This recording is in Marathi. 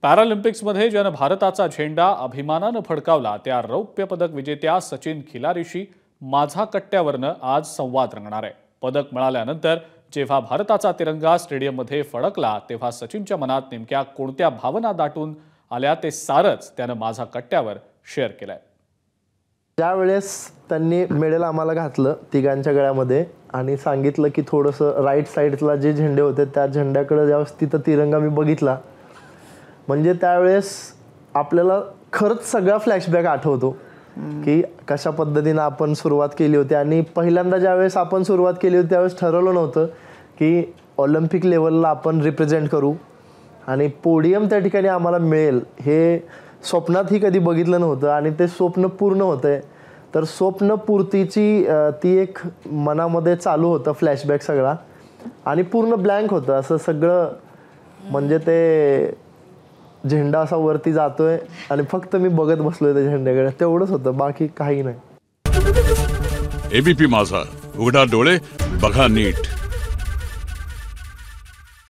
पॅरालिम्पिक्समध्ये ज्यानं भारताचा झेंडा अभिमानानं फडकावला त्या रौप्य पदक विजेत्या सचिन खिलारीशी माझा कट्ट्यावरनं आज संवाद रंगणार आहे। पदक मिळाल्यानंतर जेव्हा भारताचा तिरंगा स्टेडियममध्ये फडकला तेव्हा सचिनच्या मनात नेमक्या कोणत्या भावना दाटून आल्या ते सारच त्यानं माझा कट्ट्यावर शेअर केलंय। ज्यावेळेस त्यांनी मेडल आम्हाला घातलं तिघांच्या गळ्यामध्ये आणि सांगितलं की थोडंसं राईट साईडला जे झेंडे होते त्या झेंड्याकडे ज्यावेळेस तिथं तिरंगा मी बघितला, म्हणजे त्यावेळेस आपल्याला खरंच सगळा फ्लॅशबॅक आठवतो की कशा पद्धतीने आपण सुरुवात केली होती। आणि पहिल्यांदा ज्यावेळेस आपण सुरुवात केली होती त्यावेळेस ठरवलं नव्हतं की ऑलिम्पिक लेवलला आपण रिप्रेझेंट करू आणि पोडियम त्या ठिकाणी आम्हाला मिळेल हे स्वप्नातही कधी बघितलं नव्हतं आणि ते स्वप्न पूर्ण होतंय। तर स्वप्नपूर्तीची ती एक मनामध्ये चालू होतं फ्लॅशबॅक सगळा आणि पूर्ण ब्लँक होतं असं सगळं। म्हणजे ते झेंडा असा वरती जातोय आणि फक्त मी बघत बसलोय त्या झेंड्याकडे, तेवढंच होतं, बाकी काही नाही। एबीपी माझा, उघडा डोळे बघा नीट।